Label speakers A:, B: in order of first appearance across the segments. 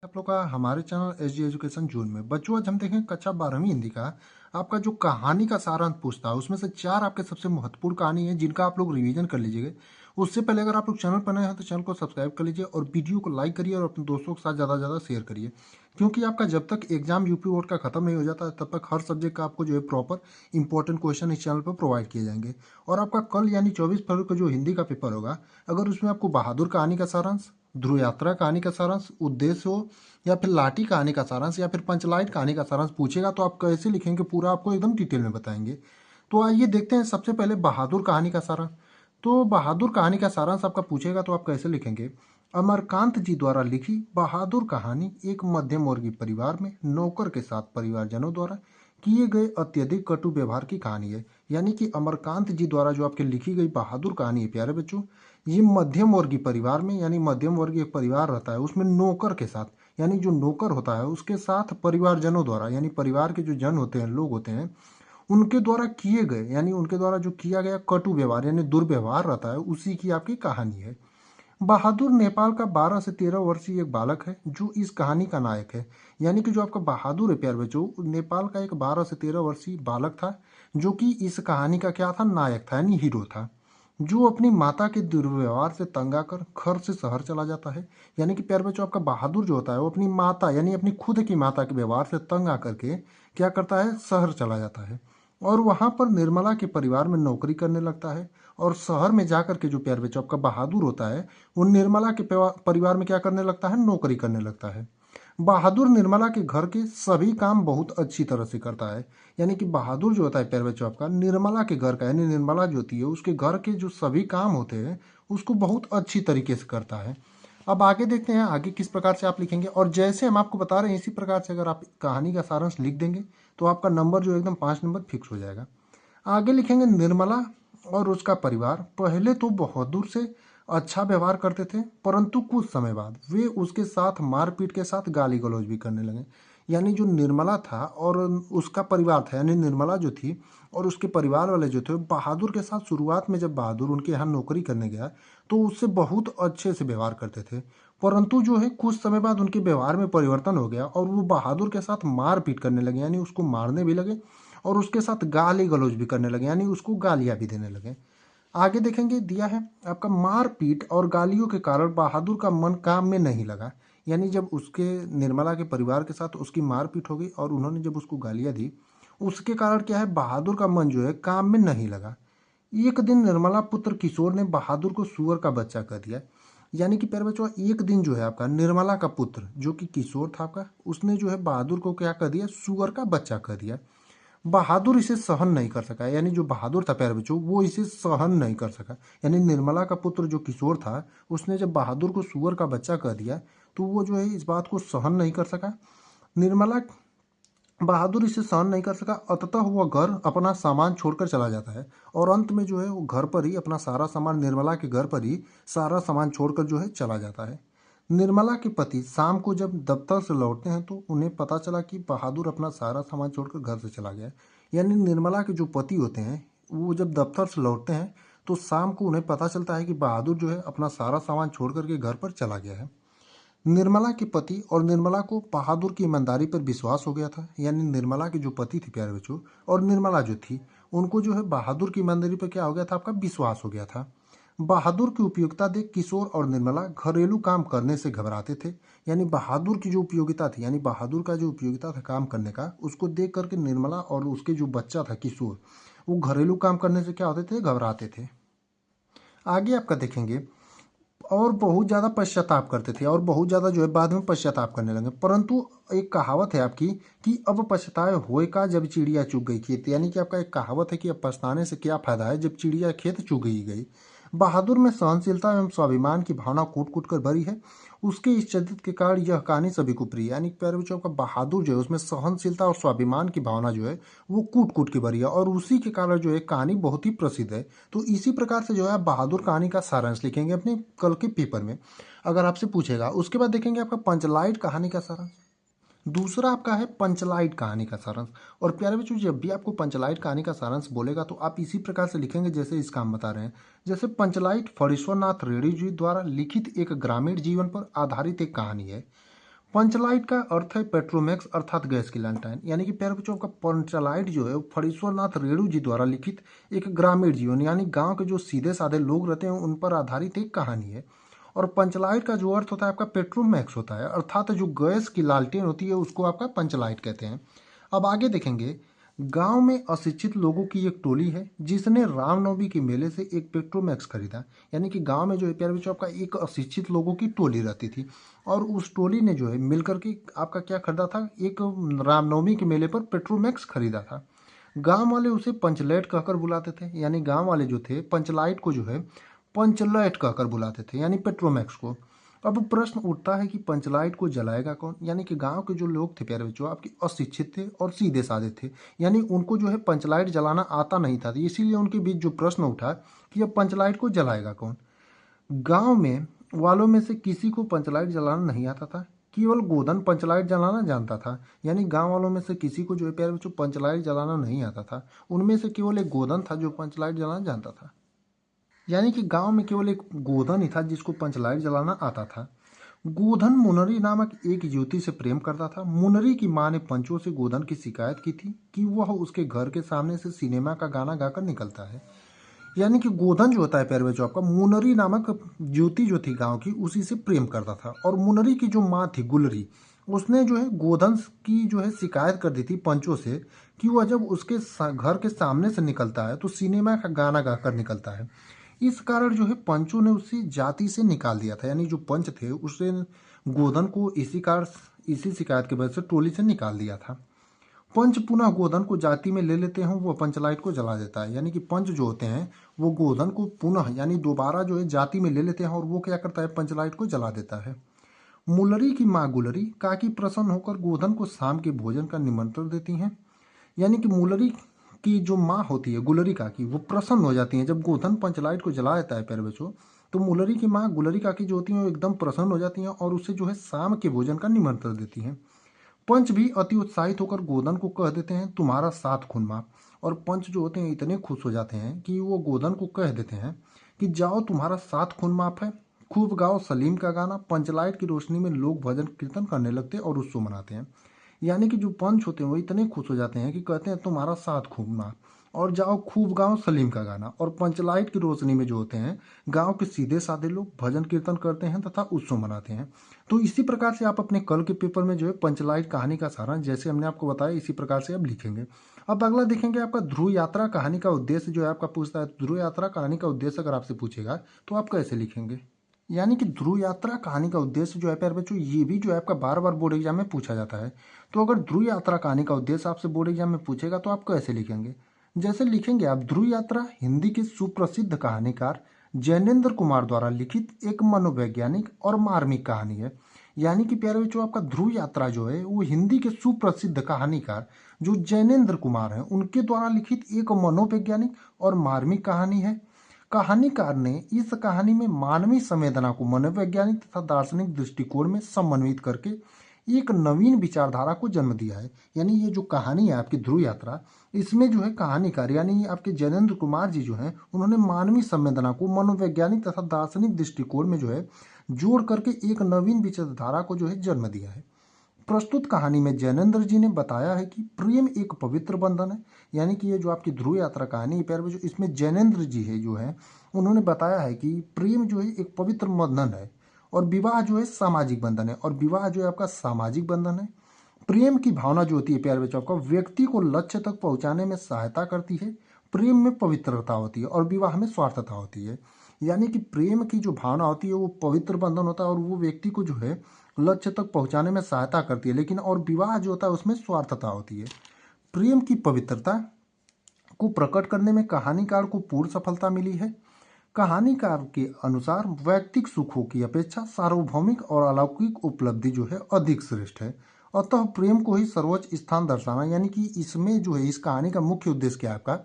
A: आप लोग का हमारे चैनल एस डी एजुकेशन जून में। बच्चों, आज हम देखें कक्षा 12वीं हिंदी का आपका जो कहानी का सारांश पूछता है, उसमें से 4 आपके सबसे महत्वपूर्ण कहानी है जिनका आप लोग रिवीजन कर लीजिएगा। उससे पहले अगर आप लोग चैनल पर नए हैं तो चैनल को सब्सक्राइब कर लीजिए और वीडियो को लाइक करिए और अपने दोस्तों के साथ ज़्यादा से ज़्यादा शेयर करिए, क्योंकि आपका जब तक एग्जाम यूपी बोर्ड का खत्म नहीं हो जाता है तब तक हर सब्जेक्ट का आपको जो है प्रॉपर इंपॉर्टेंट क्वेश्चन इस चैनल पर प्रोवाइड किए जाएंगे। और आपका कल यानी 24 फरवरी को जो हिंदी का पेपर होगा, अगर उसमें आपको बहादुर कहानी का सारांश, ध्रुव यात्रा कहानी का सारांश, उद्देश्य हो, या फिर लाठी कहानी का सारांश, या फिर पंचलाइट कहानी का सारांश पूछेगा तो आप कैसे लिखेंगे पूरा आपको एकदम डिटेल में बताएंगे। तो आइए देखते हैं सबसे पहले बहादुर कहानी का सारांश। तो बहादुर कहानी का सारांश आपका पूछेगा तो आप कैसे लिखेंगे। अमरकांत जी द्वारा लिखी बहादुर कहानी एक मध्यम वर्गीय परिवार में नौकर के साथ परिवारजनों द्वारा किए गए अत्यधिक कटु व्यवहार की कहानी है। यानी कि अमरकांत जी द्वारा जो आपके लिखी गई बहादुर कहानी है प्यारे बच्चों, ये मध्यम वर्गीय परिवार में, यानी मध्यम वर्गीय परिवार रहता है उसमें नौकर के साथ, यानी जो नौकर होता है उसके साथ परिवारजनों द्वारा, यानी परिवार के जो जन होते हैं, लोग होते हैं, उनके द्वारा किए गए, यानी उनके द्वारा जो किया गया कटु व्यवहार यानी दुर्व्यवहार रहता है, उसी की आपकी कहानी है। बहादुर नेपाल का 12 से 13 वर्षीय एक बालक है जो इस कहानी का नायक है। यानी कि जो आपका बहादुर है प्यार बच्चों, नेपाल का एक 12 से 13 वर्षीय बालक था जो कि इस कहानी का क्या था, नायक था, यानी हीरो था, जो अपनी माता के दुर्व्यवहार से तंग आकर घर से शहर चला जाता है। यानी कि प्यार बच्चों, आपका बहादुर जो होता है वो अपनी माता यानी अपनी खुद की माता के व्यवहार से तंग आकर के क्या करता है, शहर चला जाता है और वहां पर निर्मला के परिवार में नौकरी करने लगता है। और शहर में जाकर के जो प्यार बच्चों आपका बहादुर होता है वो निर्मला के परिवार में क्या करने लगता है, नौकरी करने लगता है। बहादुर निर्मला के घर के सभी काम बहुत अच्छी तरह से करता है। यानी कि बहादुर जो होता है प्यारे बच्चों आपका, निर्मला के घर का, यानी निर्मला जो होती है उसके घर के जो सभी काम होते हैं उसको बहुत अच्छी तरीके से करता है। अब आगे देखते हैं आगे किस प्रकार से आप लिखेंगे, और जैसे हम आपको बता रहे हैं इसी प्रकार से अगर आप कहानी का सारांश लिख देंगे तो आपका नंबर जो एकदम 5 नंबर फिक्स हो जाएगा। आगे लिखेंगे निर्मला और उसका परिवार पहले तो बहादुर से अच्छा व्यवहार करते थे, परंतु कुछ समय बाद वे उसके साथ मारपीट के साथ गाली गलौज भी करने लगे। यानी जो निर्मला था और उसका परिवार था, यानी निर्मला जो थी और उसके परिवार वाले जो थे, बहादुर के साथ शुरुआत में जब बहादुर उनके यहाँ नौकरी करने गया तो उससे बहुत अच्छे से व्यवहार करते थे, परंतु जो है कुछ समय बाद उनके व्यवहार में परिवर्तन हो गया और वो बहादुर के साथ मारपीट करने लगे, यानी उसको मारने भी लगे और उसके साथ गाली गलौज भी करने लगे, यानी उसको गालियां भी देने लगे। आगे देखेंगे दिया है आपका मारपीट और गालियों के कारण बहादुर का मन काम में नहीं लगा। यानी जब उसके निर्मला के परिवार के साथ उसकी मारपीट हो गई और उन्होंने जब उसको गालियां दी, उसके कारण क्या है, बहादुर का मन जो है काम में नहीं लगा। एक दिन निर्मला पुत्र किशोर ने बहादुर को सुअर का बच्चा कह दिया। यानी कि प्यारे बच्चों, एक दिन जो है आपका निर्मला का पुत्र जो कि किशोर था आपका, उसने जो है बहादुर को क्या कह दिया, सुअर का बच्चा कह दिया। बहादुर इसे सहन नहीं कर सका, यानी जो बहादुर था प्यारे बच्चों वो इसे सहन नहीं कर सका। यानी निर्मला का पुत्र जो किशोर था उसने जब बहादुर को सुअर का बच्चा कह दिया तो वो जो है इस बात को सहन नहीं कर सका। निर्मला बहादुर इसे सहन नहीं कर सका, अंततः वह घर अपना सामान छोड़कर चला जाता है और अंत में जो है वो घर पर ही अपना सारा सामान, निर्मला के घर पर ही सारा सामान छोड़कर जो है चला जाता है। निर्मला के पति शाम को जब दफ्तर से लौटते हैं तो उन्हें पता चला कि बहादुर अपना सारा सामान छोड़कर घर से चला गया। यानी निर्मला के जो पति होते हैं वो जब दफ्तर से लौटते हैं तो शाम को उन्हें पता चलता है कि बहादुर जो है अपना सारा सामान छोड़ करके घर पर चला गया है। निर्मला के पति और निर्मला को बहादुर की ईमानदारी पर विश्वास हो गया था। यानी निर्मला के जो पति थे प्यारे बच्चों और निर्मला जो थी, उनको जो है बहादुर की ईमानदारी पर क्या हो गया था, आपका विश्वास हो गया था। बहादुर की उपयोगिता देख किशोर और निर्मला घरेलू काम करने से घबराते थे। यानी बहादुर की जो उपयोगिता थी, यानी बहादुर का जो उपयोगिता था काम करने का, उसको देख करके निर्मला और उसके जो बच्चा था किशोर, वो घरेलू काम करने से क्या होते थे, घबराते थे। आगे आपका देखेंगे और बहुत ज़्यादा पश्चाताप करते थे और बहुत ज़्यादा जो है बाद में पश्चाताप करने लगे, परंतु एक कहावत है आपकी कि अब पछताए होए का जब चिड़िया चुग गई खेत। यानी कि आपका एक कहावत है कि अब पछताने से क्या फायदा है जब चिड़िया खेत चुग ही गई। बहादुर में सहनशीलता एवं स्वाभिमान की भावना कूट कूट कर भरी है। उसके इस चरित्र के कारण यह कहानी सभी को प्रिय है। यानी प्यारे बच्चों का बहादुर जो है उसमें सहनशीलता और स्वाभिमान की भावना जो है वो कूट कूट के भरी है और उसी के कारण जो है कहानी बहुत ही प्रसिद्ध है। तो इसी प्रकार से जो है आप बहादुर कहानी का सारांश लिखेंगे अपने कल के पेपर में अगर आपसे पूछेगा। उसके बाद देखेंगे आपका पंचलाइट कहानी का सारांश। दूसरा आपका है पंचलाइट कहानी का सारांश। और प्यारे बच्चों, जब भी आपको पंचलाइट कहानी का सारांश बोलेगा तो आप इसी प्रकार से लिखेंगे जैसे इसका हम बता रहे हैं। जैसे पंचलाइट फणीश्वर नाथ रेड्डी जी द्वारा लिखित एक ग्रामीण जीवन पर आधारित एक कहानी है। पंचलाइट का अर्थ है पेट्रोमैक्स अर्थात गैस की लैंटाइन। यानी कि प्यारे बच्चों, आपका पंचलाइट जो है वो फणीश्वरनाथ रेणु जी द्वारा लिखित एक ग्रामीण जीवन यानी गांव के जो सीधे साधे लोग रहते हैं उन पर आधारित एक कहानी है। और पंचलाइट का जो अर्थ होता है आपका पेट्रोमैक्स होता है, अर्थात जो गैस की लालटेन होती है उसको आपका पंचलाइट कहते हैं। अब आगे देखेंगे, गांव में अशिक्षित लोगों की एक टोली है जिसने रामनवमी के मेले से एक पेट्रोमैक्स खरीदा। यानी कि गांव में जो है प्यारे बच्चों आपका एक अशिक्षित लोगों की टोली रहती थी और उस टोली ने जो है मिलकर के आपका क्या खरीदा था, एक रामनवमी के मेले पर पेट्रोमैक्स खरीदा था। गांव वाले उसे पंचलाइट कहकर बुलाते थे। यानी गांव वाले जो थे पंचलाइट को जो है पंचलाइट कहकर बुलाते थे, यानी पेट्रोमैक्स को। अब प्रश्न उठता है कि पंचलाइट को जलाएगा कौन। यानी कि गांव के जो लोग थे प्यारे बच्चों आपके अशिक्षित थे और सीधे साधे थे, यानी उनको जो है पंचलाइट जलाना आता नहीं था, इसीलिए उनके बीच जो प्रश्न उठा कि अब पंचलाइट को जलाएगा कौन। गांव में वालों में से किसी को पंचलाइट जलाना नहीं आता था, केवल गोधन पंचलाइट जलाना जानता था। यानी गांव वालों में से किसी को जो है प्यारे बच्चों पंचलाइट जलाना नहीं आता था, उनमें से केवल एक गोधन था जो पंचलाइट जलाना जानता था। यानी कि गांव में केवल एक गोधन ही था जिसको पंचलाइट जलाना आता था। गोधन मुनरी नामक एक युवती से प्रेम करता था। मुनरी की मां ने पंचों से गोधन की शिकायत की थी कि वह उसके घर के सामने से सिनेमा का गाना गाकर निकलता है। यानी कि गोधन जो होता है प्यारे बच्चों आपका, मुनरी नामक युवती जो थी गांव की उसी से प्रेम करता था। और मुनरी की जो माँ थी गुलरी, उसने जो है गोधन की जो है शिकायत कर दी थी पंचों से कि वह जब उसके घर के सामने से निकलता है तो सिनेमा का गाना गाकर निकलता है। इस कारण जो है पंचों ने उसे जाति से निकाल दिया था। यानी जो पंच थे उसने गोधन को इसी शिकायत की वजह से टोली से निकाल दिया था। पंच पुनः गोधन को जाति में ले लेते हैं, वो पंचलाइट को जला देता है। यानी कि पंच जो होते हैं वो गोधन को पुनः यानी दोबारा जो है जाति में ले लेते हैं और वो क्या करता है, पंचलाइट को जला देता है। मुलरी की माँ गुलरी काकी प्रसन्न होकर गोधन को शाम के भोजन का निमंत्रण देती हैं। यानी कि मुलरी की जो माँ होती है गुलरी काकी, वो प्रसन्न हो जाती हैं जब गोधन पंचलाइट को जला देता है प्यारे बच्चों। तो मुलरी की माँ गुलरी काकी जो होती हैं वो एकदम प्रसन्न हो जाती हैं और उसे जो है शाम के भोजन का निमंत्रण देती हैं। पंच भी अति उत्साहित होकर गोधन को कह देते हैं तुम्हारा सात खून माफ। और पंच जो होते हैं इतने खुश हो जाते हैं कि वो गोधन को कह देते हैं कि जाओ तुम्हारा सात खून माफ है, खूब गाओ सलीम का गाना। पंचलाइट की रोशनी में लोग भजन कीर्तन करने लगते हैं और उत्सव मनाते हैं। यानी कि जो पंच होते हैं वो इतने खुश हो जाते हैं कि कहते हैं तुम्हारा साथ खूब माफ और जाओ खूब गाओ सलीम का गाना। और पंचलाइट की रोशनी में जो होते हैं गांव के सीधे साधे लोग भजन कीर्तन करते हैं तथा उत्सव मनाते हैं। तो इसी प्रकार से आप अपने कल के पेपर में जो है पंचलाइट कहानी का सारांश जैसे हमने आपको बताया इसी प्रकार से आप लिखेंगे। अब अगला देखेंगे आपका ध्रुव यात्रा कहानी का उद्देश्य जो है आपका पूछता है। ध्रुव यात्रा कहानी का उद्देश्य अगर आपसे पूछेगा तो आप कैसे लिखेंगे। यानी कि ध्रुव यात्रा कहानी का उद्देश्य जो है प्यारे बच्चों ये भी जो है आपका बार बार बोर्ड एग्जाम में पूछा जाता है। तो अगर ध्रुव यात्रा कहानी का उद्देश्य आपसे बोर्ड एग्जाम में पूछेगा तो आप कैसे लिखेंगे। जैसे लिखेंगे आप, ध्रुव यात्रा हिंदी के सुप्रसिद्ध कहानीकार जैनेन्द्र कुमार द्वारा लिखित एक मनोवैज्ञानिक और मार्मिक कहानी है। यानी कि प्यारे बच्चों आपका ध्रुव यात्रा जो है वो हिंदी के सुप्रसिद्ध कहानीकार जो जैनेन्द्र कुमार हैं उनके द्वारा लिखित एक मनोवैज्ञानिक और मार्मिक कहानी है। कहानीकार ने इस कहानी में मानवीय संवेदना को मनोवैज्ञानिक तथा दार्शनिक दृष्टिकोण में समन्वित करके एक नवीन विचारधारा को जन्म दिया है। यानी ये जो कहानी है आपकी ध्रुव यात्रा, इसमें जो है कहानीकार यानी आपके जैनेन्द्र कुमार जी जो हैं उन्होंने मानवीय संवेदना को मनोवैज्ञानिक तथा दार्शनिक दृष्टिकोण में जो है जोड़ करके एक नवीन विचारधारा को जो है जन्म दिया है। प्रस्तुत कहानी में जैनेन्द्र जी ने बताया है कि प्रेम एक पवित्र बंधन है। यानी कि ये जो आपकी ध्रुव यात्रा कहानी है प्यारे बच्चों, इसमें जैनेन्द्र जी है जो है उन्होंने बताया है कि प्रेम जो है एक पवित्र बंधन है और विवाह जो है सामाजिक बंधन है और विवाह जो है आपका सामाजिक बंधन है। प्रेम की भावना जो होती है प्यारे बच्चों आपका व्यक्ति को लक्ष्य तक पहुंचाने में सहायता करती है। प्रेम में पवित्रता होती है और विवाह में स्वार्थता होती है। यानी कि प्रेम की जो भावना होती है वो पवित्र बंधन होता है और वो व्यक्ति को जो है लक्ष्य तक पहुंचाने में सहायता करती है, लेकिन और विवाह जो होता है उसमें स्वार्थता होती है। प्रेम की पवित्रता को प्रकट करने में कहानीकार को पूर्ण सफलता मिली है। कहानीकार के अनुसार वैयक्तिक सुखों की अपेक्षा सार्वभौमिक और अलौकिक उपलब्धि जो है अधिक श्रेष्ठ है। अतः प्रेम को ही सर्वोच्च स्थान दर्शाना, यानी कि इसमें जो है इस कहानी का मुख्य उद्देश्य क्या है आपका,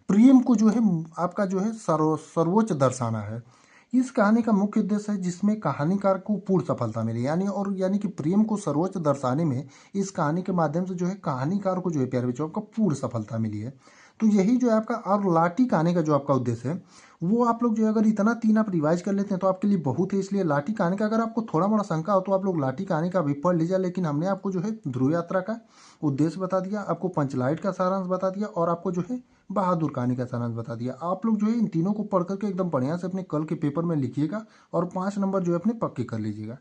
A: प्रेम को जो है आपका जो है सर्वोच्च दर्शाना है। इस कहानी का मुख्य उद्देश्य है जिसमें कहानीकार को पूर्ण सफलता मिली। यानी कि प्रेम को सर्वोच्च दर्शाने में इस कहानी के माध्यम से जो है कहानीकार को जो है प्यारे बच्चों को पूर्ण सफलता मिली है। तो यही जो है आपका, और लाठी कहानी का जो आपका उद्देश्य है वो आप लोग जो है अगर इतना 3 आप रिवाइज कर लेते हैं तो आपके लिए बहुत है। इसलिए लाठी कहानी का अगर आपको थोड़ा मोड़ा शंका हो तो आप लोग लाठी कहानी का भी पढ़ लीजिए। लेकिन हमने आपको जो है ध्रुव यात्रा का उद्देश्य बता दिया, आपको पंचलाइट का सारांश बता दिया, और आपको जो है बहादुर कहानी का सारांश बता दिया। आप लोग जो है इन तीनों को पढ़ करके एकदम बढ़िया से अपने कल के पेपर में लिखिएगा और 5 नंबर जो है अपने पक्के कर लीजिएगा।